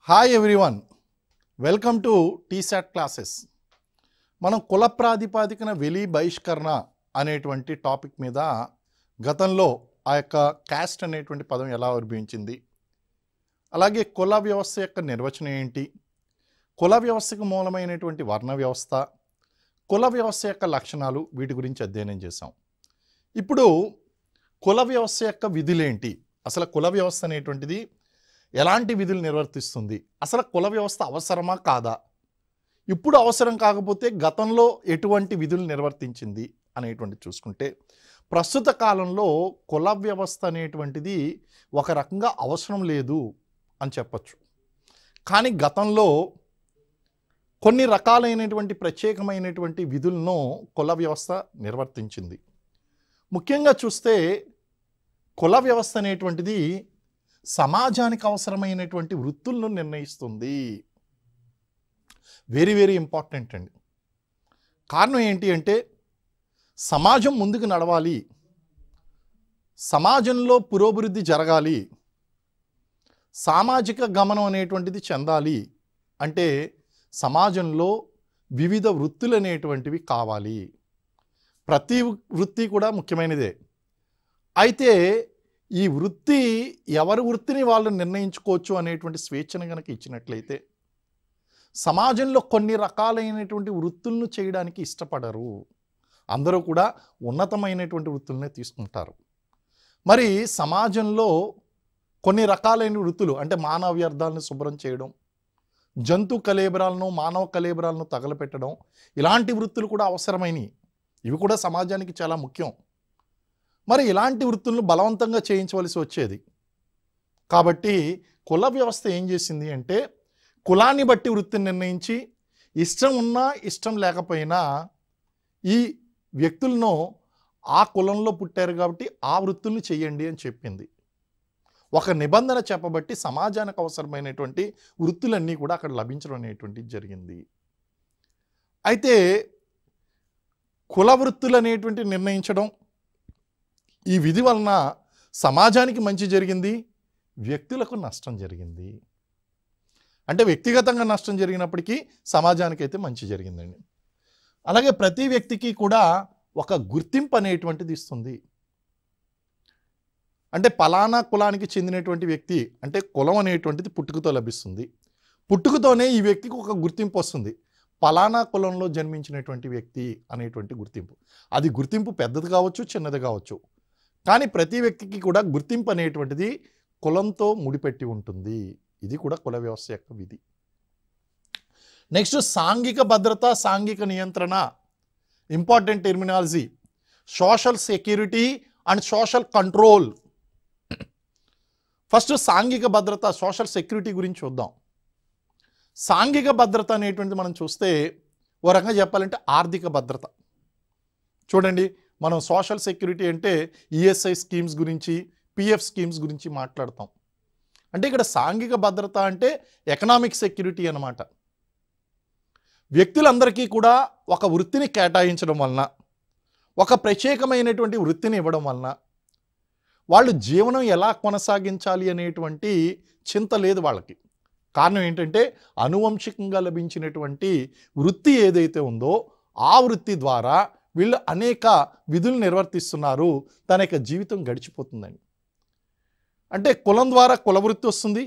Hi everyone, welcome to T-SAT classes. మనం కుల ప్రాతిపాదికన వెలి బహిష్కరణ అనేటువంటి టాపిక్ మీద గతంలో ఆ యొక్క క్యాస్ట్ అనేటువంటి పదం ఎలా ఉద్భవించింది, అలాగే కుల వ్యవస్థ యొక్క నిర్వచనం ఏంటి, కుల వ్యవస్థకు మూలమైనటువంటి వర్ణ వ్యవస్థ, కుల వ్యవస్థ యొక్క లక్షణాలు, వీటి గురించి అధ్యయనం చేసాం. ఇప్పుడు కుల వ్యవస్థ యొక్క విధులేంటి, అసలు కుల వ్యవస్థ అనేటువంటిది ఎలాంటి విధులు నిర్వర్తిస్తుంది, అసలు కుల వ్యవస్థ అవసరమా కాదా, ఇప్పుడు అవసరం కాకపోతే గతంలో ఎటువంటి విధులు నిర్వర్తించింది అనేటువంటి చూసుకుంటే, ప్రస్తుత కాలంలో కుల వ్యవస్థ అనేటువంటిది ఒక రకంగా అవసరం లేదు అని చెప్పచ్చు. కానీ గతంలో కొన్ని రకాలైనటువంటి ప్రత్యేకమైనటువంటి విధులను కుల వ్యవస్థ నిర్వర్తించింది. ముఖ్యంగా చూస్తే కుల వ్యవస్థ అనేటువంటిది సమాజానికి అవసరమైనటువంటి వృత్తులను నిర్ణయిస్తుంది. వెరీ వెరీ ఇంపార్టెంట్ అండి. కారణం ఏంటి అంటే, సమాజం ముందుకు నడవాలి, సమాజంలో పురోభివృద్ధి జరగాలి, సామాజిక గమనం అనేటువంటిది చెందాలి అంటే సమాజంలో వివిధ వృత్తులు అనేటువంటివి కావాలి. ప్రతి వృత్తి కూడా ముఖ్యమైనదే. అయితే ఈ వృత్తి ఎవరి వృత్తిని వాళ్ళు నిర్ణయించుకోవచ్చు అనేటువంటి స్వేచ్ఛను కనుక ఇచ్చినట్లయితే, సమాజంలో కొన్ని రకాలైనటువంటి వృత్తులను చేయడానికి ఇష్టపడరు. అందరూ కూడా ఉన్నతమైనటువంటి వృత్తులనే తీసుకుంటారు. మరి సమాజంలో కొన్ని రకాలైన వృత్తులు అంటే మానవ వ్యర్థాలను శుభ్రం చేయడం, జంతు కళేబరాలను మానవ కళేబరాలను తగలపెట్టడం, ఇలాంటి వృత్తులు కూడా అవసరమైనవి. ఇవి కూడా సమాజానికి చాలా ముఖ్యం. మరి ఇలాంటి వృత్తులను బలవంతంగా చేయించవలసి వచ్చేది. కాబట్టి కుల వ్యవస్థ ఏం చేసింది అంటే, కులాన్ని బట్టి వృత్తిని నిర్ణయించి, ఇష్టం ఉన్నా ఇష్టం లేకపోయినా ఈ వ్యక్తులను ఆ కులంలో పుట్టారు కాబట్టి ఆ వృత్తుల్ని చేయండి అని చెప్పింది. ఒక నిబంధన చెప్పబట్టి సమాజానికి అవసరమైనటువంటి వృత్తులన్నీ కూడా అక్కడ లభించడం అనేటువంటిది జరిగింది. అయితే కుల వృత్తులు అనేటువంటి నిర్ణయించడం, ఈ విధి వలన సమాజానికి మంచి జరిగింది, వ్యక్తులకు నష్టం జరిగింది. అంటే వ్యక్తిగతంగా నష్టం జరిగినప్పటికీ సమాజానికైతే మంచి జరిగిందండి. అలాగే ప్రతి వ్యక్తికి కూడా ఒక గుర్తింపు అనేటువంటిది ఇస్తుంది. అంటే పలానా కులానికి చెందినటువంటి వ్యక్తి అంటే కులం అనేటువంటిది పుట్టుకతో లభిస్తుంది. పుట్టుకతోనే ఈ వ్యక్తికి ఒక గుర్తింపు వస్తుంది, పలానా కులంలో జన్మించినటువంటి వ్యక్తి అనేటువంటి గుర్తింపు. అది గుర్తింపు పెద్దది కావచ్చు, చిన్నది కావచ్చు, కానీ ప్రతి వ్యక్తికి కూడా గుర్తింపు అనేటువంటిది కులంతో ముడిపెట్టి ఉంటుంది. ఇది కూడా కుల వ్యవస్థ యొక్క విధి. నెక్స్ట్ సాంఘిక భద్రత, సాంఘిక నియంత్రణ, important terminology. Social security and social control. First సాంఘిక భద్రత, సోషల్ సెక్యూరిటీ గురించి చూద్దాం. సాంఘిక భద్రత అనేటువంటిది మనం చూస్తే ఓ రకంగా చెప్పాలంటే ఆర్థిక భద్రత. చూడండి, మనం సోషల్ సెక్యూరిటీ అంటే ఈఎస్ఐ స్కీమ్స్ గురించి, పిఎఫ్ స్కీమ్స్ గురించి మాట్లాడతాం. అంటే ఇక్కడ సాంఘిక భద్రత అంటే ఎకనామిక్ సెక్యూరిటీ అన్నమాట. వ్యక్తులందరికీ కూడా ఒక వృత్తిని కేటాయించడం వలన, ఒక ప్రత్యేకమైనటువంటి వృత్తిని ఇవ్వడం వలన వాళ్ళు జీవనం ఎలా కొనసాగించాలి అనేటువంటి చింత లేదు వాళ్ళకి. కారణం ఏంటంటే, అనువంశికంగా లభించినటువంటి వృత్తి ఏదైతే ఉందో ఆ వృత్తి ద్వారా వీళ్ళు అనేక విధులు నిర్వర్తిస్తున్నారు, తన యొక్క జీవితం గడిచిపోతుందండి. అంటే కులం ద్వారా కులవృత్తి వస్తుంది,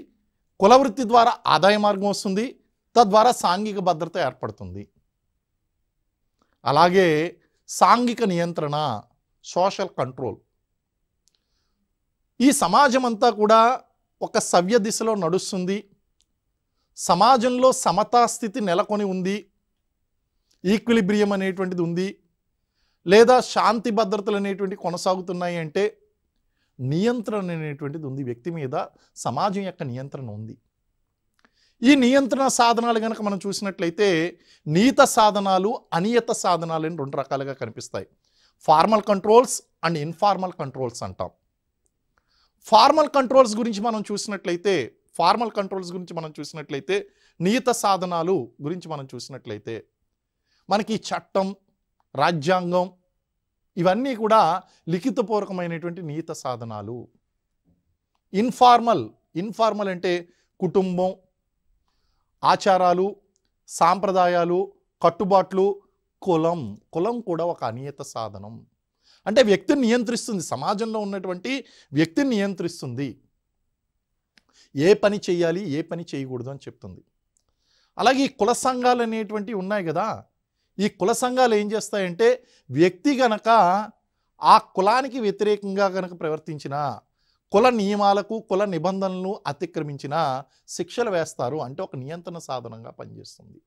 కులవృత్తి ద్వారా ఆదాయ మార్గం వస్తుంది, తద్వారా సాంఘిక భద్రత ఏర్పడుతుంది. అలాగే సాంఘిక నియంత్రణ, సోషల్ కంట్రోల్. ఈ సమాజం అంతా కూడా ఒక సవ్య దిశలో నడుస్తుంది, సమాజంలో సమతా స్థితి నెలకొని ఉంది, ఈక్విలిబ్రియం అనేటువంటిది ఉంది, లేదా శాంతి భద్రతలు అనేటువంటి కొనసాగుతున్నాయి అంటే నియంత్రణ అనేటువంటిది ఉంది. వ్యక్తి మీద సమాజం యొక్క నియంత్రణ ఉంది. ఈ నియంత్రణ సాధనాలు కనుక మనం చూసినట్లయితే నియత సాధనాలు, అనియత సాధనాలు అని రెండు రకాలుగా కనిపిస్తాయి. Formal controls and informal controls అంటాం. ఫార్మల్ కంట్రోల్స్ గురించి మనం చూసినట్లయితే నియత సాధనాలు గురించి మనం చూసినట్లయితే మనకి చట్టం, రాజ్యాంగం, ఇవన్నీ కూడా లిఖితపూర్వకమైనటువంటి నియత సాధనాలు. ఇన్ఫార్మల్ అంటే కుటుంబం, ఆచారాలు, సాంప్రదాయాలు, కట్టుబాట్లు, కులం. కులం కూడా ఒక అనియత సాధనం. అంటే వ్యక్తిని నియంత్రిస్తుంది, సమాజంలో ఉన్నటువంటి వ్యక్తిని నియంత్రిస్తుంది. ఏ పని చేయాలి, ఏ పని చేయకూడదు అని చెప్తుంది. అలాగే ఈ కుల సంఘాలు అనేటువంటివి ఉన్నాయి కదా, ఈ కుల సంఘాలు ఏం చేస్తాయంటే వ్యక్తి గనక ఆ కులానికి వ్యతిరేకంగా గనక ప్రవర్తించిన, కుల నియమాలకు కుల నిబంధనలను అతిక్రమించిన శిక్షలు వేస్తారు. అంటే ఒక నియంత్రణ సాధనంగా పనిచేస్తుంది.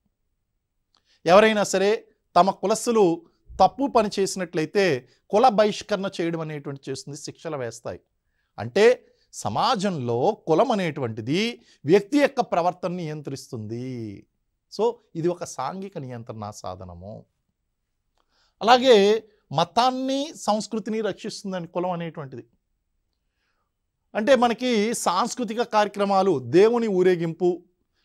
ఎవరైనా సరే తమ కులస్తులు తప్పు పని చేసినట్లయితే కుల బహిష్కరణ చేయడం అనేటువంటి చేస్తుంది, శిక్షలు వేస్తాయి. అంటే సమాజంలో కులం అనేటువంటిది వ్యక్తి యొక్క ప్రవర్తనని నియంత్రిస్తుంది. సో ఇది ఒక సాంఘిక నియంత్రణ సాధనము. అలాగే మతాన్ని, సంస్కృతిని రక్షిస్తుందని కులం అనేటువంటిది. అంటే మనకి సాంస్కృతిక కార్యక్రమాలు, దేవుని ఊరేగింపు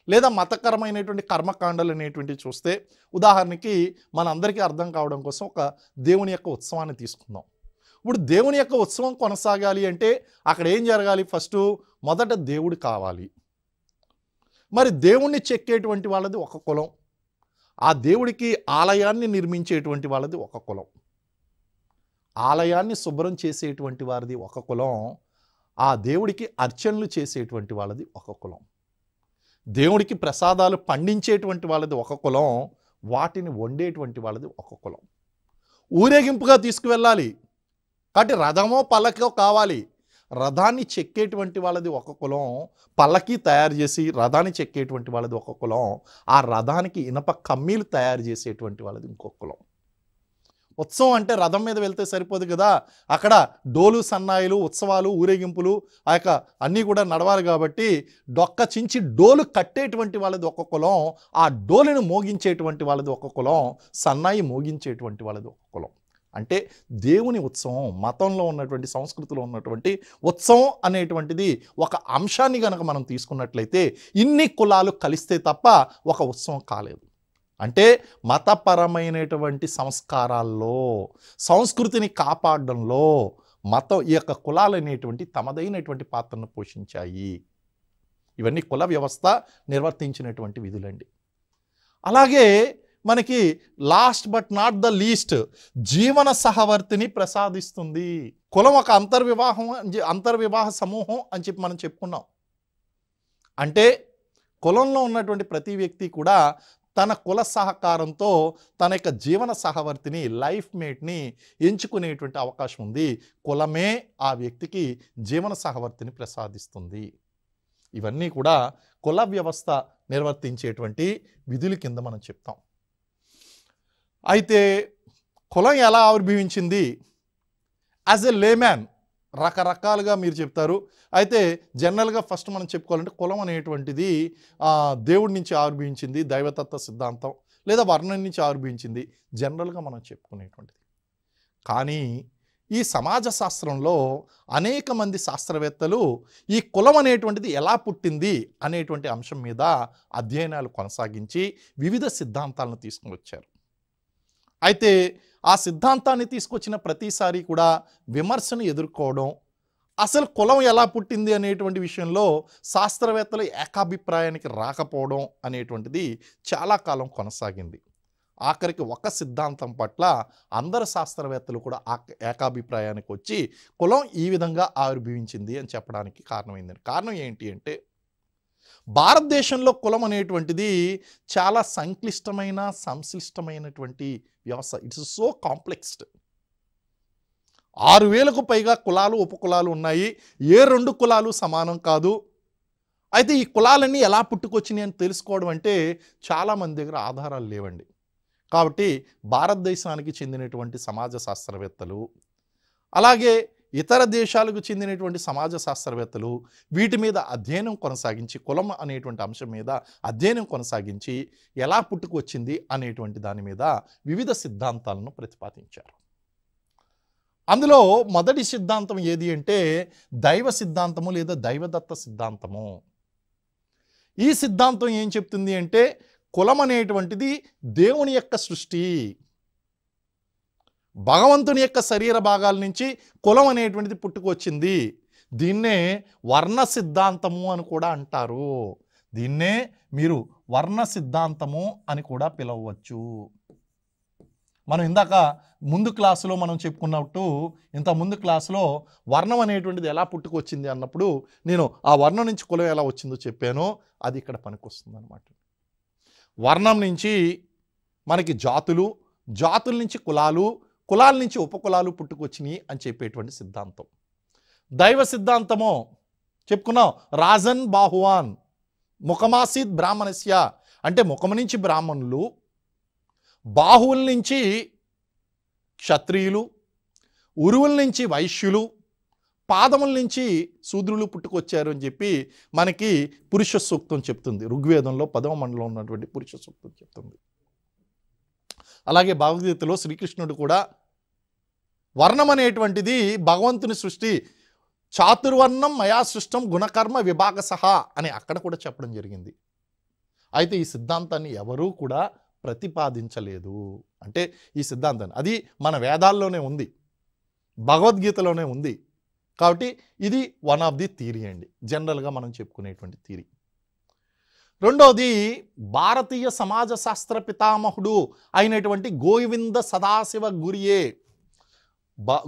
లేదా మతకరమైనటువంటి కర్మకాండలు అనేటువంటివి చూస్తే, ఉదాహరణకి మనందరికీ అర్థం కావడం కోసం ఒక దేవుని యొక్క ఉత్సవాన్ని తీసుకుందాం. ఇప్పుడు దేవుని యొక్క ఉత్సవం కొనసాగాలి అంటే అక్కడ ఏం జరగాలి? మొదట దేవుడు కావాలి. మరి దేవుణ్ణి చెక్కేటువంటి వాళ్ళది ఒక కులం, ఆ దేవుడికి ఆలయాన్ని నిర్మించేటువంటి వాళ్ళది ఒక కులం, ఆలయాన్ని శుభ్రం చేసేటువంటి వారిది ఒక కులం, ఆ దేవుడికి అర్చనలు చేసేటువంటి వాళ్ళది ఒక కులం, దేవుడికి ప్రసాదాలు పండించేటువంటి వాళ్ళది ఒక కులం, వాటిని వండేటువంటి వాళ్ళది ఒక కులం. ఊరేగింపుగా తీసుకువెళ్ళాలి కాబట్టి రథమో పల్లకో కావాలి, రథాన్ని చెక్కేటువంటి వాళ్ళది ఒక కులం, పల్లకి తయారు చేసి రథాన్ని చెక్కేటువంటి వాళ్ళది ఒక కులం, ఆ రథానికి ఇనప కమ్మీలు తయారు చేసేటువంటి వాళ్ళది ఇంకొక కులం. ఉత్సవం అంటే రథం మీద వెళ్తే సరిపోదు కదా, అక్కడ డోలు సన్నాయిలు, ఉత్సవాలు, ఊరేగింపులు ఆ యొక్క అన్నీ కూడా నడవాలి. కాబట్టి డొక్క చించి డోలు కట్టేటువంటి వాళ్ళది ఒక కులం, ఆ డోలును మోగించేటువంటి వాళ్ళది ఒక కులం, సన్నాయి మోగించేటువంటి వాళ్ళది ఒక కులం. అంటే దేవుని ఉత్సవం, మతంలో ఉన్నటువంటి సంస్కృతిలో ఉన్నటువంటి ఉత్సవం అనేటువంటిది ఒక అంశాన్ని కనుక మనం తీసుకున్నట్లయితే ఇన్ని కులాలు కలిస్తే తప్ప ఒక ఉత్సవం కాలేదు. అంటే మతపరమైనటువంటి సంస్కారాల్లో, సంస్కృతిని కాపాడడంలో మతం ఈ యొక్క కులాలు అనేటువంటి తమదైనటువంటి పాత్రను పోషించాయి. ఇవన్నీ కుల వ్యవస్థ నిర్వర్తించినటువంటి విధులండి. అలాగే మనకి last but not the least జీవన సహవర్తిని ప్రసాదిస్తుంది. కులం ఒక అంతర్వివాహ సమూహం అని చెప్పి మనం చెప్పుకున్నాం. అంటే కులంలో ఉన్నటువంటి ప్రతి వ్యక్తి కూడా తన కుల సహకారంతో తన యొక్క జీవన సహవర్తిని, లైఫ్ మేట్ని ఎంచుకునేటువంటి అవకాశం ఉంది. కులమే ఆ వ్యక్తికి జీవన సహవర్తిని ప్రసాదిస్తుంది. ఇవన్నీ కూడా కుల వ్యవస్థ నిర్వర్తించేటువంటి విధుల కింద మనం చెప్తాం. అయితే కులం ఎలా ఆవిర్భవించింది? యాజ్ ఎ లేమ్యాన్ రకరకాలుగా మీరు చెప్తారు. అయితే జనరల్గా ఫస్ట్ మనం చెప్పుకోవాలంటే కులం అనేటువంటిది దేవుడి నుంచి ఆవిర్భవించింది, దైవతత్వ సిద్ధాంతం లేదా వర్ణం నుంచి ఆవిర్భవించింది జనరల్గా మనం చెప్పుకునేటువంటిది. కానీ ఈ సమాజ శాస్త్రంలో అనేక మంది శాస్త్రవేత్తలు ఈ కులం అనేటువంటిది ఎలా పుట్టింది అనేటువంటి అంశం మీద అధ్యయనాలు కొనసాగించి వివిధ సిద్ధాంతాలను తీసుకుని వచ్చారు. అయితే ఆ సిద్ధాంతాన్ని తీసుకొచ్చిన ప్రతిసారి కూడా విమర్శను ఎదుర్కోవడం, అసలు కులం ఎలా పుట్టింది అనేటువంటి విషయంలో శాస్త్రవేత్తలు ఏకాభిప్రాయానికి రాకపోవడం అనేటువంటిది చాలా కాలం కొనసాగింది. ఆఖరికి ఒక సిద్ధాంతం పట్ల అందరు శాస్త్రవేత్తలు కూడా ఏకాభిప్రాయానికి వచ్చి కులం ఈ విధంగా ఆవిర్భవించింది అని చెప్పడానికి కారణమైంది. కారణం ఏంటి అంటే భారతదేశంలో కులం అనేటువంటిది చాలా సంక్లిష్టమైన, సంశ్లిష్టమైనటువంటి వ్యవస్థ. It's so కాంప్లెక్స్డ్. 6000కు పైగా కులాలు, ఉపకులాలు ఉన్నాయి. ఏ 2 కులాలు సమానం కాదు. అయితే ఈ కులాలన్నీ ఎలా పుట్టుకొచ్చినాయి అని తెలుసుకోవడం అంటే చాలామంది దగ్గర ఆధారాలు లేవండి. కాబట్టి భారతదేశానికి చెందినటువంటి సమాజ శాస్త్రవేత్తలు, అలాగే ఇతర దేశాలకు చెందినటువంటి సమాజ శాస్త్రవేత్తలు వీటి మీద అధ్యయనం కొనసాగించి, కులం అనేటువంటి అంశం మీద అధ్యయనం కొనసాగించి ఎలా పుట్టుకొచ్చింది అనేటువంటి దాని మీద వివిధ సిద్ధాంతాలను ప్రతిపాదించారు. అందులో మొదటి సిద్ధాంతం ఏది అంటే దైవ సిద్ధాంతము లేదా దైవదత్త సిద్ధాంతము. ఈ సిద్ధాంతం ఏం చెప్తుంది అంటే కులం అనేటువంటిది దేవుని యొక్క సృష్టి, భగవంతుని యొక్క శరీర భాగాల నుంచి కులం అనేటువంటిది పుట్టుకొచ్చింది. దీన్నే వర్ణ సిద్ధాంతము అని కూడా అంటారు. దీన్నే మీరు వర్ణ సిద్ధాంతము అని కూడా పిలవవచ్చు. మనం ఇందాక ముందు క్లాసులో మనం చెప్పుకున్నట్టు ఇంత ముందు క్లాసులో వర్ణం అనేటువంటిది ఎలా పుట్టుకొచ్చింది అన్నప్పుడు నేను ఆ వర్ణం నుంచి కులం ఎలా వచ్చిందో చెప్పానో అది ఇక్కడ పనికొస్తుంది అనమాట. వర్ణం నుంచి మనకి జాతులు, జాతుల నుంచి కులాలు, కులాల నుంచి ఉపకులాలు పుట్టుకొచ్చినాయి అని చెప్పేటువంటి సిద్ధాంతం. దైవ సిద్ధాంతమో చెప్పుకున్నాం, రాజన్ బాహువాన్ ముఖమాసీద్ బ్రాహ్మణస్య అంటే ముఖము నుంచి బ్రాహ్మణులు, బాహువుల నుంచి క్షత్రియులు, ఉరువుల నుంచి వైశ్యులు, పాదముల నుంచి శూద్రులు పుట్టుకొచ్చారు అని చెప్పి మనకి పురుష సూక్తం చెప్తుంది. ఋగ్వేదంలో 10వ మండలం ఉన్నటువంటి పురుష సూక్తం చెప్తుంది. అలాగే భగవద్గీతలో శ్రీకృష్ణుడు కూడా వర్ణం అనేటువంటిది భగవంతుని సృష్టి, చాతుర్వర్ణం మయా సృష్టం గుణకర్మ విభాగసహ అని అక్కడ కూడా చెప్పడం జరిగింది. అయితే ఈ సిద్ధాంతాన్ని ఎవరూ కూడా ప్రతిపాదించలేదు. అంటే ఈ సిద్ధాంతాన్ని అది మన వేదాల్లోనే ఉంది, భగవద్గీతలోనే ఉంది. కాబట్టి ఇది వన్ ఆఫ్ ది థియరీ అండి, జనరల్గా మనం చెప్పుకునేటువంటి థియరీ. రెండోది భారతీయ సమాజ శాస్త్ర పితామహుడు అయినటువంటి గోవింద సదాశివ గురియే.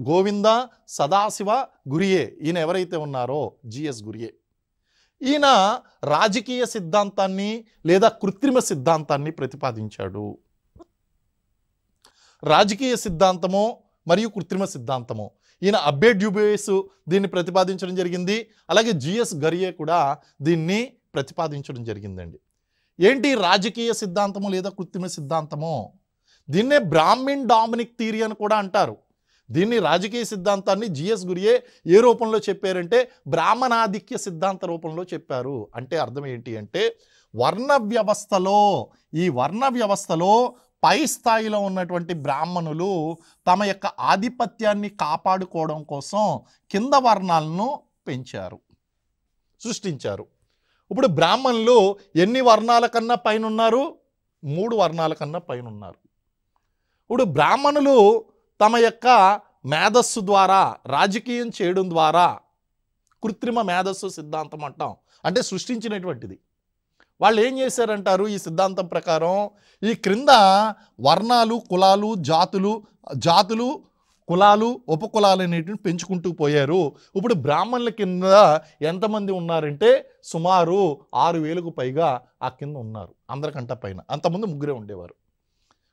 గోవింద సదాశివ గురియే ఈయన ఎవరైతే ఉన్నారో జిఎస్ గురియే, ఈయన రాజకీయ సిద్ధాంతాన్ని లేదా కృత్రిమ సిద్ధాంతాన్ని ప్రతిపాదించాడు. రాజకీయ సిద్ధాంతమో మరియు కృత్రిమ సిద్ధాంతమో ఈయన అబ్బే డ్యూబేస్ దీన్ని ప్రతిపాదించడం జరిగింది. అలాగే జిఎస్ గరియే కూడా దీన్ని ప్రతిపాదించడం జరిగిందండి. ఏంటి రాజకీయ సిద్ధాంతము లేదా కృత్రిమ సిద్ధాంతమో? దీన్నే బ్రాహ్మిన్ డామినిక్ థియరీ అని కూడా అంటారు. దీన్ని రాజకీయ సిద్ధాంతాన్ని జిఎస్ గురియే ఏ రూపంలో చెప్పారంటే బ్రాహ్మణాధిక్య సిద్ధాంత రూపంలో చెప్పారు. అంటే అర్థం ఏంటి అంటే వర్ణ వ్యవస్థలో, ఈ వర్ణ వ్యవస్థలో పై స్థాయిలో ఉన్నటువంటి బ్రాహ్మణులు తమ యొక్క ఆధిపత్యాన్ని కాపాడుకోవడం కోసం కింద వర్ణాలను పెంచారు, సృష్టించారు. ఇప్పుడు బ్రాహ్మణులు ఎన్ని వర్ణాల కన్నా పైన ఉన్నారు? 3 వర్ణాల కన్నా పైన ఉన్నారు. ఇప్పుడు బ్రాహ్మణులు తమ యొక్క మేధస్సు ద్వారా రాజకీయం చేయడం ద్వారా కృత్రిమ మేధస్సు సిద్ధాంతం అంటాం, అంటే సృష్టించినటువంటిది. వాళ్ళు ఏం చేశారంటారు ఈ సిద్ధాంతం ప్రకారం? ఈ క్రింద వర్ణాలు, కులాలు, జాతులు కులాలు, ఉపకులాలు అనేటివి పెంచుకుంటూ పోయారు. ఇప్పుడు బ్రాహ్మణుల కింద ఎంతమంది ఉన్నారంటే సుమారు 6,000కు పైగా ఆ కింద ఉన్నారు, అందరికంటే పైన. అంతకుముందు 3 ఉండేవారు.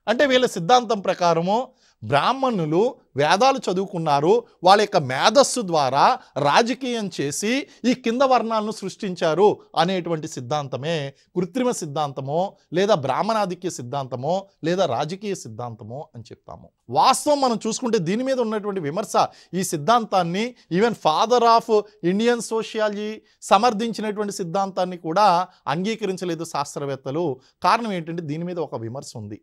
అంటే వీళ్ళ సిద్ధాంతం ప్రకారము బ్రాహ్మణులు వేదాలు చదువుకున్నారు, వాళ్ళ యొక్క మేధస్సు ద్వారా రాజకీయం చేసి ఈ కింద వర్ణాలను సృష్టించారు అనేటువంటి సిద్ధాంతమే కృత్రిమ సిద్ధాంతమో లేదా బ్రాహ్మణాధిక్య సిద్ధాంతమో లేదా రాజకీయ సిద్ధాంతమో అని చెప్తాము. వాస్తవం మనం చూసుకుంటే దీని మీద ఉన్నటువంటి విమర్శ, ఈ సిద్ధాంతాన్ని even father of Indian sociology సమర్థించినటువంటి సిద్ధాంతాన్ని కూడా అంగీకరించలేదు శాస్త్రవేత్తలు. కారణం ఏంటంటే దీని మీద ఒక విమర్శ ఉంది.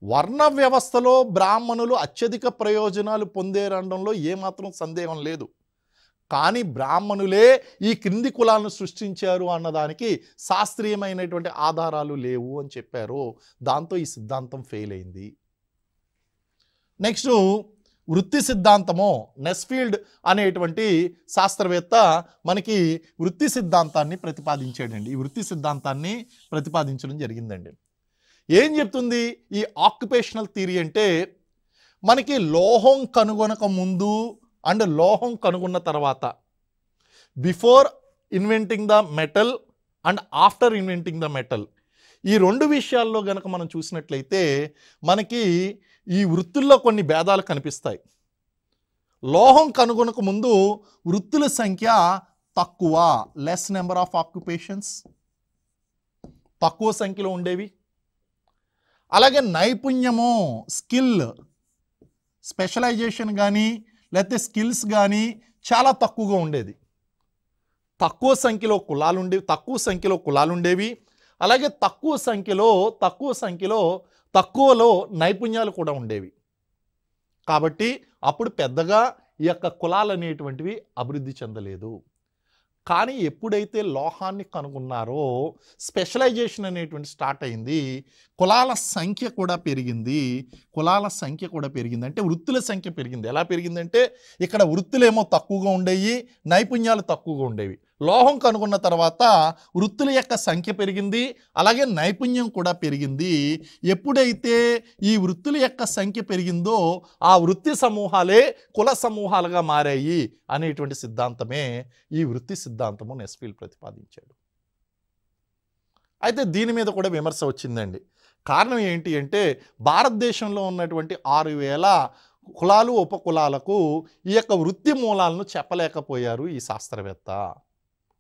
వర్ణ వ్యవస్థలో బ్రాహ్మణులు అత్యధిక ప్రయోజనాలు పొందేరనడంలో ఏమాత్రం సందేహం లేదు. కానీ బ్రాహ్మణులే ఈ క్రింది కులాలను సృష్టించారు అన్నదానికి శాస్త్రీయమైనటువంటి ఆధారాలు లేవు అని చెప్పారు. దాంతో ఈ సిద్ధాంతం ఫెయిల్ అయింది. నెక్స్ట్ వృత్తి సిద్ధాంతమో, నెస్ఫీల్డ్ అనేటువంటి శాస్త్రవేత్త మనకి వృత్తి సిద్ధాంతాన్ని ప్రతిపాదించాడండి. ఈ వృత్తి సిద్ధాంతాన్ని ప్రతిపాదించడం జరిగిందండి. ఏం చెప్తుంది ఈ ఆక్యుపేషనల్ థియరీ అంటే మనకి లోహం కనుగొనక ముందు అండ్ లోహం కనుగొన్న తర్వాత, before inventing the metal and after inventing the metal, ఈ 2 విషయాల్లో గనక మనం చూసినట్లయితే మనకి ఈ వృత్తుల్లో కొన్ని భేదాలు కనిపిస్తాయి. లోహం కనుగొనక ముందు వృత్తుల సంఖ్య తక్కువ, లెస్ నెంబర్ ఆఫ్ ఆక్యుపేషన్స్, తక్కువ సంఖ్యలో ఉండేవి. అలాగే నైపుణ్యము, స్కిల్, స్పెషలైజేషన్ కానీ లేకపోతే స్కిల్స్ కానీ చాలా తక్కువగా ఉండేది. తక్కువ సంఖ్యలో కులాలు ఉండేవి. అలాగే తక్కువలో నైపుణ్యాలు కూడా ఉండేవి. కాబట్టి అప్పుడు పెద్దగా ఈ యొక్క కులాలు అనేటువంటివి అభివృద్ధి చెందలేదు. కానీ ఎప్పుడైతే లోహాన్ని కనుగొన్నారో స్పెషలైజేషన్ అనేటువంటి స్టార్ట్ అయింది, కులాల సంఖ్య కూడా పెరిగింది. అంటే వృత్తుల సంఖ్య పెరిగింది. ఎలా పెరిగిందంటే ఇక్కడ వృత్తులేమో తక్కువగా ఉండేవి, నైపుణ్యాలు తక్కువగా ఉండేవి. లోహం కనుగొన్న తర్వాత వృత్తుల యొక్క సంఖ్య పెరిగింది, అలాగే నైపుణ్యం కూడా పెరిగింది. ఎప్పుడైతే ఈ వృత్తుల యొక్క సంఖ్య పెరిగిందో ఆ వృత్తి సమూహాలే కుల సమూహాలుగా మారాయి అనేటువంటి సిద్ధాంతమే ఈ వృత్తి సిద్ధాంతము నెస్ఫీల్డ్ ప్రతిపాదించాడు. అయితే దీని మీద కూడా విమర్శ వచ్చిందండి. కారణం ఏంటి అంటే భారతదేశంలో ఉన్నటువంటి 6000 కులాలు ఉపకులాలకు ఈ యొక్క వృత్తి మూలాలను చెప్పలేకపోయారు ఈ శాస్త్రవేత్త.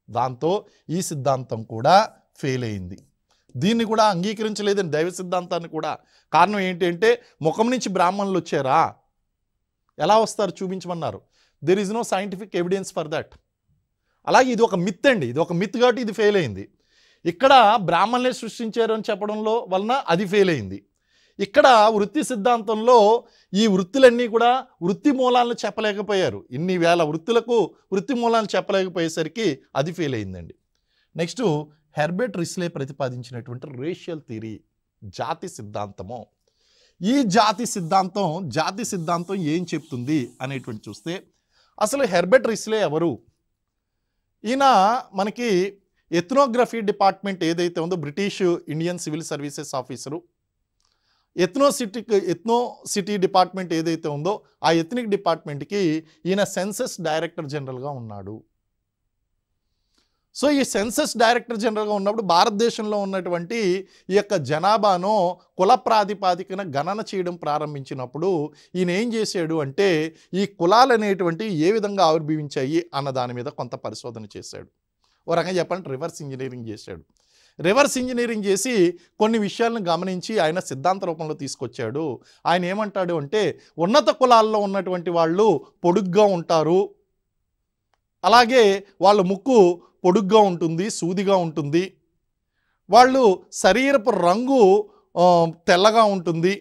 దాంతో ఈ సిద్ధాంతం కూడా ఫెయిల్ అయింది. దీన్ని కూడా అంగీకరించలేదని దైవ సిద్ధాంతాన్ని కూడా. కారణం ఏంటి అంటే ముఖం నుంచి బ్రాహ్మణులు వచ్చారా, ఎలా వస్తారు చూపించమన్నారు. There is no scientific evidence for that. అలాగే ఇది ఒక మిత్ అండి, ఇది ఒక మిత్ కాబట్టి ఇది ఫెయిల్ అయింది. ఇక్కడ బ్రాహ్మణులే సృష్టించారు అని చెప్పడంలో వలన అది ఫెయిల్ అయింది. ఇక్కడ వృత్తి సిద్ధాంతంలో ఈ వృత్తులన్నీ కూడా వృత్తి మూలాలను చెప్పలేకపోయారు. ఇన్ని వేల వృత్తులకు వృత్తి మూలాలను చెప్పలేకపోయేసరికి అది ఫెయిల్ అయిందండి. నెక్స్ట్ హెర్బర్ట్ రిస్లే ప్రతిపాదించినటువంటి రేషియల్ థియరీ, జాతి సిద్ధాంతము. ఈ జాతి సిద్ధాంతం ఏం చెప్తుంది అనేటువంటి చూస్తే అసలు హెర్బర్ట్ రిస్లే ఎవరు? ఈయన మనకి ఎథ్నోగ్రఫీ డిపార్ట్మెంట్ ఏదైతే ఉందో British Indian civil services officer, ethnicity department ఏదైతే ఉందో ఆ ఎథ్నిక్ డిపార్ట్మెంట్కి ఈయన సెన్సస్ డైరెక్టర్ జనరల్గా ఉన్నాడు. సో ఈ సెన్సస్ డైరెక్టర్ జనరల్గా ఉన్నప్పుడు భారతదేశంలో ఉన్నటువంటి ఈ యొక్క జనాభాను కుల ప్రాతిపాదికన గణన చేయడం ప్రారంభించినప్పుడు ఈయన ఏం చేశాడు అంటే ఈ కులాలు అనేటువంటి ఏ విధంగా ఆవిర్భవించాయి అన్న దాని మీద కొంత పరిశోధన చేశాడు. ఓ రకంగా చెప్పాలంటే రివర్స్ ఇంజనీరింగ్ చేశాడు. రివర్స్ ఇంజనీరింగ్ చేసి కొన్ని విషయాలను గమనించి ఆయన సిద్ధాంత రూపంలో తీసుకొచ్చాడు. ఆయన ఏమంటాడు అంటే ఉన్నత కులాల్లో ఉన్నటువంటి వాళ్ళు పొడుగ్గా ఉంటారు, అలాగే వాళ్ళ ముక్కు పొడుగ్గా ఉంటుంది, సూదిగా ఉంటుంది, వాళ్ళు శరీరపు రంగు తెల్లగా ఉంటుంది,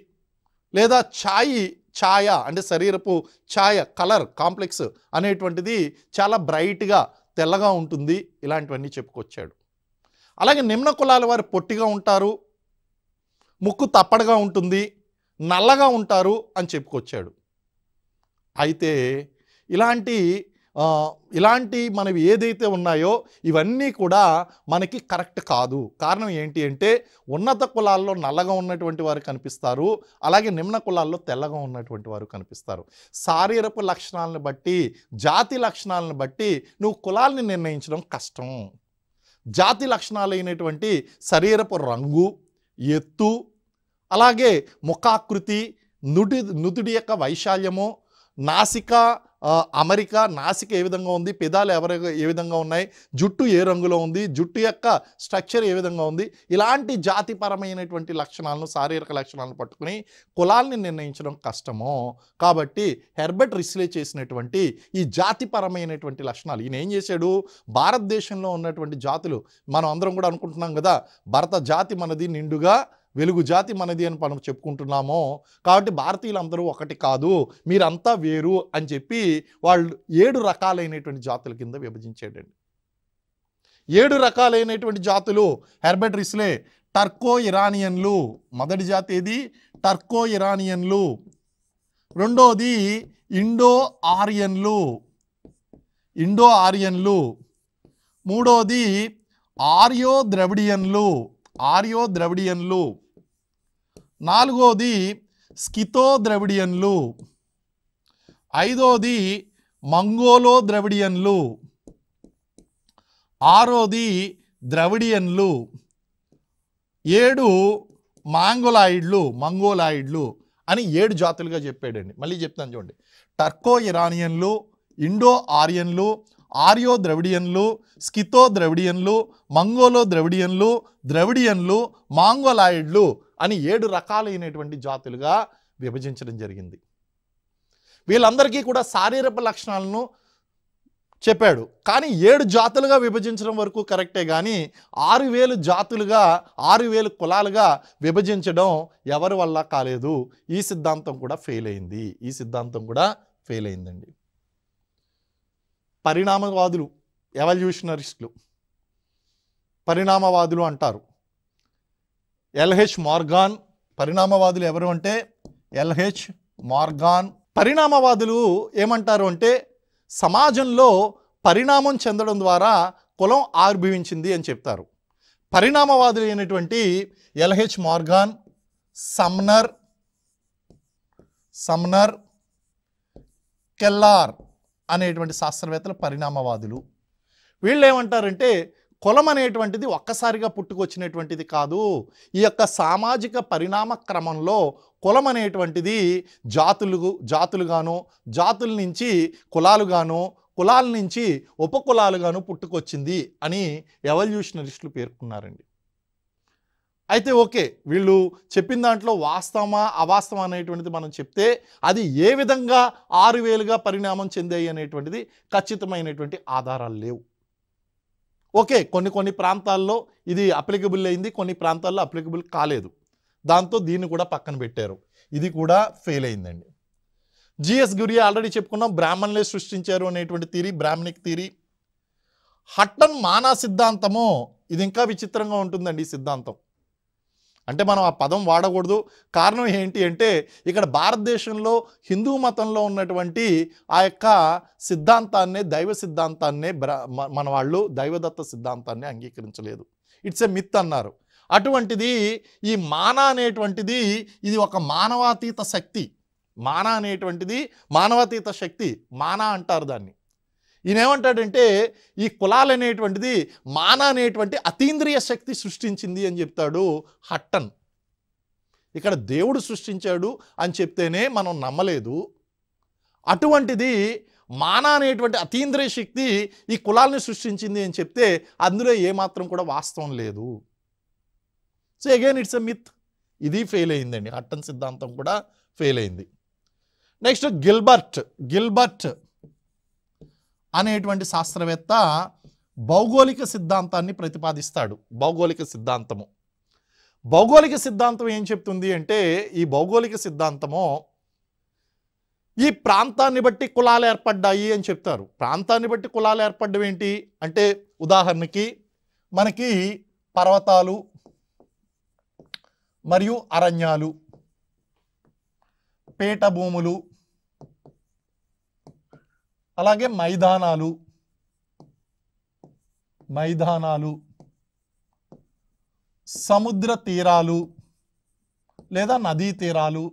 లేదా ఛాయ అంటే శరీరపు ఛాయ కలర్ కాంప్లెక్స్ అనేటువంటిది చాలా బ్రైట్గా తెల్లగా ఉంటుంది, ఇలాంటివన్నీ చెప్పుకొచ్చాడు. అలాగే నిమ్న కులాల వారు పొట్టిగా ఉంటారు, ముక్కు తప్పడగా ఉంటుంది, నల్లగా ఉంటారు అని చెప్పుకొచ్చాడు. అయితే ఇలాంటి మనవి ఏదైతే ఉన్నాయో ఇవన్నీ కూడా మనకి కరెక్ట్ కాదు. కారణం ఏంటి అంటే ఉన్నత కులాల్లో నల్లగా ఉన్నటువంటి వారు కనిపిస్తారు, అలాగే నిమ్న కులాల్లో తెల్లగా ఉన్నటువంటి వారు కనిపిస్తారు. శారీరపు లక్షణాలను బట్టి, జాతి లక్షణాలను బట్టి నువ్వు కులాల్ని నిర్ణయించడం కష్టం. జాతి లక్షణాలు అయినటువంటి శరీరపు రంగు, ఎత్తు, అలాగే ముఖాకృతి, నుదుడి యొక్క వైశాల్యము, నాసిక అమరిక, నాసిక ఏ విధంగా ఉంది, పెదాలు ఏ విధంగా ఉన్నాయి, జుట్టు ఏ రంగులో ఉంది, జుట్టు యొక్క స్ట్రక్చర్ ఏ విధంగా ఉంది, ఇలాంటి జాతిపరమైనటువంటి లక్షణాలను, శారీరక లక్షణాలను పట్టుకుని కులాల్ని నిర్ణయించడం కష్టము. కాబట్టి హెర్బర్ట్ రిస్లే చేసినటువంటి ఈ జాతిపరమైనటువంటి లక్షణాలు, ఈయన ఏం చేశాడు, భారతదేశంలో ఉన్నటువంటి జాతులు మనం అందరం కూడా అనుకుంటున్నాం కదా, భరత జాతి మనది, నిండుగా వెలుగు జాతి మనది అని మనం చెప్పుకుంటున్నాము. కాబట్టి భారతీయులందరూ ఒకటి కాదు, మీరంతా వేరు అని చెప్పి వాళ్ళు 7 రకాలైనటువంటి జాతుల కింద విభజించాడండి. 7 రకాలైనటువంటి జాతులు హెర్బర్ట్ రిస్లే. టర్కో ఇరానియన్లు, మొదటి జాతి ఏది, టర్కో ఇరానియన్లు. రెండోది ఇండో ఆరియన్లు. మూడోది ఆర్యో ద్రవిడియన్లు. నాలుగోది స్కితో ద్రవిడియన్లు. ఐదోది మంగోలో ద్రవిడియన్లు. ఆరోది ద్రవిడియన్లు. 7 మంగోలాయిడ్లు అని 7 జాతులుగా చెప్పాడండి. మళ్ళీ చెప్తాను చూడండి. టర్కో ఇరానియన్లు, ఇండో ఆరియన్లు, ఆర్యో ద్రవిడియన్లు, స్కితో ద్రవిడియన్లు, మంగోలో ద్రవిడియన్లు, మాంగోలాయిడ్లు అని 7 రకాలైనటువంటి జాతులుగా విభజించడం జరిగింది. వీళ్ళందరికీ కూడా శారీరక లక్షణాలను చెప్పాడు. కానీ 7 జాతులుగా విభజించడం వరకు కరెక్టే, కానీ 6000 జాతులుగా 6000 కులాలుగా విభజించడం ఎవరి వల్ల కాలేదు. ఈ సిద్ధాంతం కూడా ఫెయిల్ అయిందండి. పరిణామవాదులు, ఎవల్యూషనరిస్టులు, పరిణామవాదులు అంటారు. LH Morgan. పరిణామవాదులు ఎవరు అంటే ఎల్హెచ్ మార్గాన్. పరిణామవాదులు ఏమంటారు అంటే సమాజంలో పరిణామం చెందడం ద్వారా కులం ఆవిర్భవించింది అని చెప్తారు. పరిణామవాదులు అయినటువంటి ఎల్హెచ్ మార్గాన్, సమ్నర్, కెల్లార్ అనేటువంటి శాస్త్రవేత్తలు పరిణామవాదులు. వీళ్ళు ఏమంటారంటే కులం అనేటువంటిది ఒక్కసారిగా పుట్టుకొచ్చినటువంటిది కాదు. ఈ యొక్క సామాజిక పరిణామ క్రమంలో కులం అనేటువంటిది జాతులుగాను, జాతుల నుంచి కులాలుగాను, కులాల నుంచి ఉపకులాలుగాను పుట్టుకొచ్చింది అని ఎవల్యూషనరిస్టులు పేర్కొన్నారండి. అయితే ఓకే, వీళ్ళు చెప్పిన దాంట్లో వాస్తవమా అవాస్తవం అనేటువంటిది మనం చెప్తే అది ఏ విధంగా 6000గా పరిణామం చెందాయి అనేటువంటిది ఖచ్చితమైనటువంటి ఆధారాలు లేవు. ఓకే, కొన్ని ప్రాంతాల్లో ఇది అప్లికబుల్ అయింది, కొన్ని ప్రాంతాల్లో అప్లికబుల్ కాలేదు. దాంతో దీన్ని కూడా పక్కన పెట్టారు. ఇది కూడా ఫెయిల్ అయిందండి. జిఎస్ గురియా ఆల్రెడీ చెప్పుకున్నాం, బ్రాహ్మణులే సృష్టించారు అనేటువంటి థియరీ, బ్రాహ్మణిక్ థియరీ. హట్టన్ మానా సిద్ధాంతము, ఇది ఇంకా విచిత్రంగా ఉంటుందండి. ఈ సిద్ధాంతం అంటే మనం ఆ పదం వాడకూడదు. కారణం ఏంటి అంటే ఇక్కడ భారతదేశంలో హిందూ మతంలో ఉన్నటువంటి ఆ యొక్క సిద్ధాంతాన్నే, దైవ సిద్ధాంతాన్నే మన వాళ్ళు దైవదత్త సిద్ధాంతాన్ని అంగీకరించలేదు. ఇట్స్ ఎ మిత్ అన్నారు. అటువంటిది ఈ మానా అనేటువంటిది ఇది ఒక మానవాతీత శక్తి. మానా అనేటువంటిది మానవాతీత శక్తి, మానా అంటారు దాన్ని. ఈయనేమంటాడంటే ఈ కులాలు అనేటువంటిది మానా అనేటువంటి అతీంద్రియ శక్తి సృష్టించింది అని చెప్తాడు హట్టన్. ఇక్కడ దేవుడు సృష్టించాడు అని చెప్తేనే మనం నమ్మలేదు. అటువంటిది మానా అనేటువంటి అతీంద్రియ శక్తి ఈ కులాలని సృష్టించింది అని చెప్తే అందులో ఏమాత్రం కూడా వాస్తవం లేదు. So again it's a myth. ఇది ఫెయిల్ అయిందండి. హట్టన్ సిద్ధాంతం కూడా ఫెయిల్ అయింది. నెక్స్ట్ గిల్బర్ట్ అనేటువంటి శాస్త్రవేత్త భౌగోళిక సిద్ధాంతాన్ని ప్రతిపాదిస్తాడు. భౌగోళిక సిద్ధాంతం ఏం చెప్తుంది అంటే ఈ భౌగోళిక సిద్ధాంతము ఈ ప్రాంతాన్ని బట్టి కులాలు ఏర్పడ్డాయి అని చెప్తారు. ప్రాంతాన్ని బట్టి కులాలు ఏర్పడ్డం ఏంటి అంటే ఉదాహరణకి మనకి పర్వతాలు మరియు అరణ్యాలు, పీఠభూములు, అలాగే మైదానాలు, సముద్ర తీరాలు లేదా నదీ తీరాలు,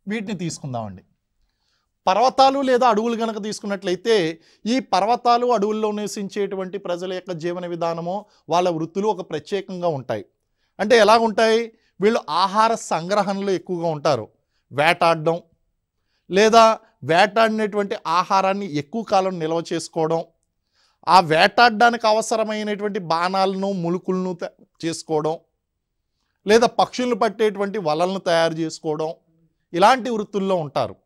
వీటిని తీసుకుందామండి. పర్వతాలు లేదా అడవులు కనుక తీసుకున్నట్లయితే ఈ పర్వతాలు అడవుల్లో నివసించేటువంటి ప్రజల యొక్క జీవన విధానము, వాళ్ళ వృత్తులు ఒక ప్రత్యేకంగా ఉంటాయి. అంటే ఎలా ఉంటాయి? వీళ్ళు ఆహార సంగ్రహణలో ఎక్కువగా ఉంటారు. వేటాడడం లేదా వేటాడినటువంటి ఆహారాన్ని ఎక్కువ కాలం నిల్వ చేసుకోవడం, ఆ వేటాడడానికి అవసరమైనటువంటి బాణాలను, ములుకులను చేసుకోవడం, లేదా పక్షులను పట్టేటువంటి వలలను తయారు చేసుకోవడం, ఇలాంటి వృత్తుల్లో ఉంటారు.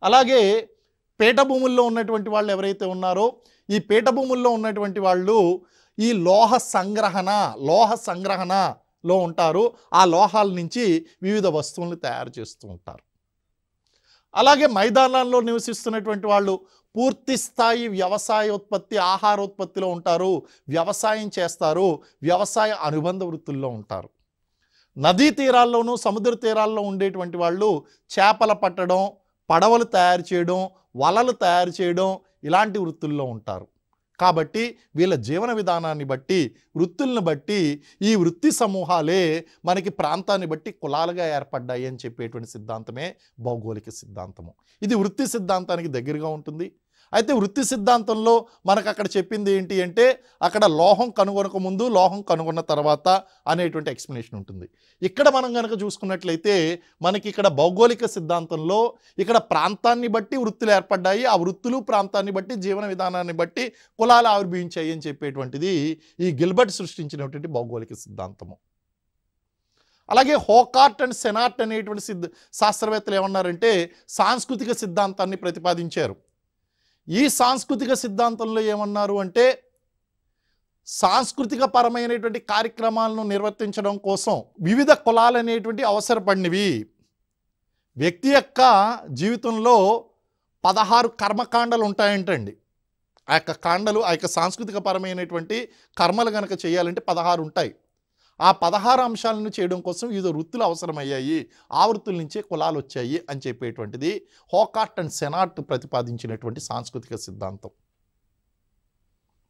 అలాగే పీఠభూముల్లో ఉన్నటువంటి వాళ్ళు ఎవరైతే ఉన్నారో ఈ పీఠభూముల్లో ఉన్నటువంటి వాళ్ళు ఈ లోహ సంగ్రహణలో ఉంటారు. ఆ లోహాల నుంచి వివిధ వస్తువులను తయారు చేస్తూ ఉంటారు. అలాగే మైదానాల్లో నివసిస్తున్నటువంటి వాళ్ళు పూర్తి స్థాయి వ్యవసాయోత్పత్తి, ఆహారోత్పత్తిలో ఉంటారు, వ్యవసాయం చేస్తారు, వ్యవసాయ అనుబంధ వృత్తుల్లో ఉంటారు. నదీ తీరాల్లోనూ సముద్ర తీరాల్లో ఉండేటువంటి వాళ్ళు చేపల పట్టడం, పడవలు తయారు చేయడం, వలలు తయారు చేయడం, ఇలాంటి వృత్తుల్లో ఉంటారు. కాబట్టి వీళ్ళ జీవన విధానాన్ని బట్టి, వృత్తులను బట్టి ఈ వృత్తి సమూహాలే మనకి ప్రాంతాన్ని బట్టి కులాలుగా ఏర్పడ్డాయి అని చెప్పేటువంటి సిద్ధాంతమే భౌగోళిక సిద్ధాంతము. ఇది వృత్తి సిద్ధాంతానికి దగ్గరగా ఉంటుంది. అయితే వృత్తి సిద్ధాంతంలో మనకు అక్కడ చెప్పింది ఏంటి అంటే అక్కడ లోహం కనుగొనక ముందు, లోహం కనుగొన్న తర్వాత అనేటువంటి ఎక్స్ప్లెనేషన్ ఉంటుంది. ఇక్కడ మనం కనుక చూసుకున్నట్లయితే మనకి ఇక్కడ భౌగోళిక సిద్ధాంతంలో ఇక్కడ ప్రాంతాన్ని బట్టి వృత్తులు ఏర్పడ్డాయి, ఆ వృత్తులు ప్రాంతాన్ని బట్టి జీవన విధానాన్ని బట్టి కులాలు ఆవిర్భవించాయి అని చెప్పేటువంటిది ఈ గిల్బర్ట్ సృష్టించినటువంటి భౌగోళిక సిద్ధాంతము. అలాగే హోకార్ట్ అండ్ సెనార్ట్ అనేటువంటి శాస్త్రవేత్తలు ఏమన్నారంటే సాంస్కృతిక సిద్ధాంతాన్ని ప్రతిపాదించారు. ఈ సాంస్కృతిక సిద్ధాంతంలో ఏమన్నారు అంటే సాంస్కృతిక పరమైనటువంటి కార్యక్రమాలను నిర్వర్తించడం కోసం వివిధ కులాలు అనేటువంటి అవసరపడినవి. వ్యక్తి యొక్క జీవితంలో 16 కర్మకాండలు ఉంటాయంటండి. ఆ యొక్క కాండలు, ఆ యొక్క సాంస్కృతిక పరమైనటువంటి కర్మలు కనుక చేయాలంటే 16 ఉంటాయి. ఆ 16 అంశాలను చేయడం కోసం వివిధ వృత్తులు అవసరమయ్యాయి, ఆ వృత్తుల నుంచే కులాలు వచ్చాయి అని చెప్పేటువంటిది హోకార్ట్ అండ్ సెనార్ట్ ప్రతిపాదించినటువంటి సాంస్కృతిక సిద్ధాంతం.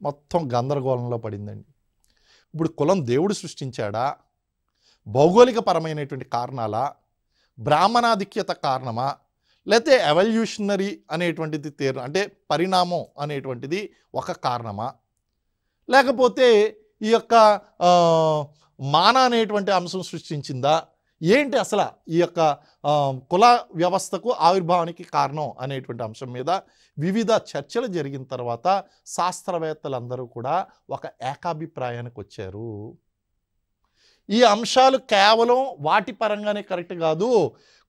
మొత్తం గందరగోళంలో పడిందండి. ఇప్పుడు కులం దేవుడు సృష్టించాడా, భౌగోళిక పరమైనటువంటి కారణాలా, బ్రాహ్మణాధిక్యత కారణమా, లేకపోతే ఎవల్యూషనరీ అనేటువంటిది అంటే పరిణామం అనేటువంటిది ఒక కారణమా, లేకపోతే ఈ యొక్క మాన అనేటువంటి అంశం సృష్టించిందా, ఏంటి అసలు ఈ యొక్క కుల వ్యవస్థకు ఆవిర్భావానికి కారణం అనేటువంటి అంశం మీద వివిధ చర్చలు జరిగిన తర్వాత శాస్త్రవేత్తలందరూ కూడా ఒక ఏకాభిప్రాయానికి వచ్చారు. ఈ అంశాలు కేవలం వాటి పరంగానే కరెక్ట్ కాదు.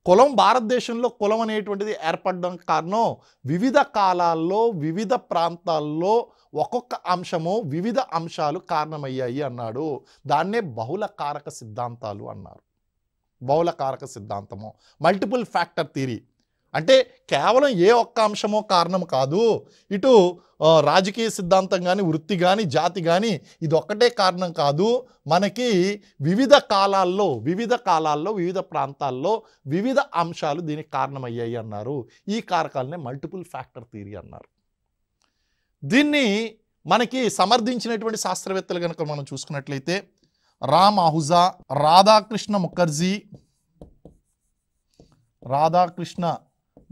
కులం, భారతదేశంలో కులం అనేటువంటిది ఏర్పడడం కారణం వివిధ కాలాల్లో వివిధ ప్రాంతాల్లో ఒక్కొక్క అంశము వివిధ అంశాలు కారణమయ్యాయి అన్నాడు. దాన్నే బహుళ కారక సిద్ధాంతాలు అన్నారు. బహుళ కారక సిద్ధాంతము, మల్టిపుల్ ఫ్యాక్టర్ థియరీ. అంటే కేవలం ఏ ఒక్క అంశమో కారణం కాదు. ఇటు రాజకీయ సిద్ధాంతం కానీ, వృత్తి కానీ, జాతి కానీ ఇది ఒక్కటే కారణం కాదు. మనకి వివిధ కాలాల్లో వివిధ ప్రాంతాల్లో వివిధ అంశాలు దీనికి కారణమయ్యాయి అన్నారు. ఈ కారకాలనే మల్టిపుల్ ఫ్యాక్టర్ థియరీ అన్నారు. దీన్ని మనకి సమర్థించినటువంటి శాస్త్రవేత్తలు కనుక మనం చూసుకున్నట్లయితే రామ్ ఆహుజా, రాధాకృష్ణ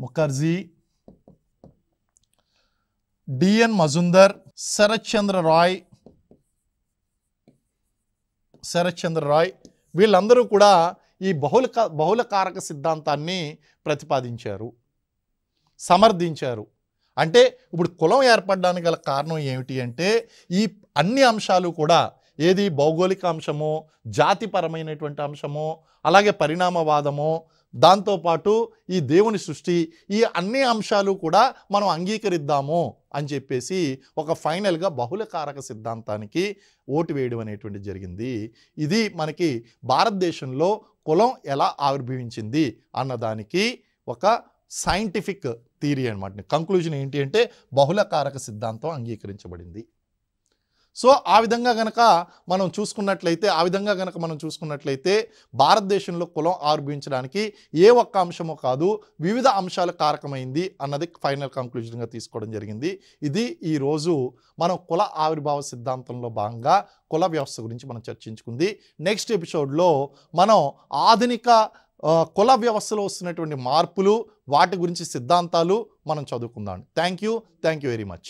ముఖర్జీ, డిఎన్ మజుందర్, శరత్ చంద్ర రాయ్ వీళ్ళందరూ కూడా ఈ బహుళ కారక సిద్ధాంతాన్ని ప్రతిపాదించారు, సమర్థించారు. అంటే ఇప్పుడు కులం ఏర్పడడానికి గల కారణం ఏమిటి అంటే ఈ అన్ని అంశాలు కూడా ఏది భౌగోళిక అంశము, జాతిపరమైనటువంటి అంశము, అలాగే పరిణామవాదము, దాంతోపాటు ఈ దేవుని సృష్టి, ఈ అన్ని అంశాలు కూడా మనం అంగీకరిద్దాము అని చెప్పేసి ఒక ఫైనల్గా బహుళ కారక సిద్ధాంతానికి ఓటు వేయడం అనేటువంటి జరిగింది. ఇది మనకి భారతదేశంలో కులం ఎలా ఆవిర్భవించింది అన్నదానికి ఒక సైంటిఫిక్ థియరీ అనమాట. కంక్లూజన్ ఏంటి అంటే బహుళ కారక సిద్ధాంతం అంగీకరించబడింది. సో ఆ విధంగా గనక మనం చూసుకున్నట్లయితే భారతదేశంలో కులం ఆవిర్భవించడానికి ఏ ఒక్క అంశమో కాదు వివిధ అంశాలు కారకమైంది అన్నది ఫైనల్ కంక్లూజన్గా తీసుకోవడం జరిగింది. ఇది ఈరోజు మనం కుల ఆవిర్భావ సిద్ధాంతంలో భాగంగా కుల వ్యవస్థ గురించి మనం చర్చించుకుంది. నెక్స్ట్ ఎపిసోడ్లో మనం ఆధునిక కుల వ్యవస్థలో వస్తున్నటువంటి మార్పులు, వాటి గురించి సిద్ధాంతాలు మనం చదువుకుందాం. Thank you very much.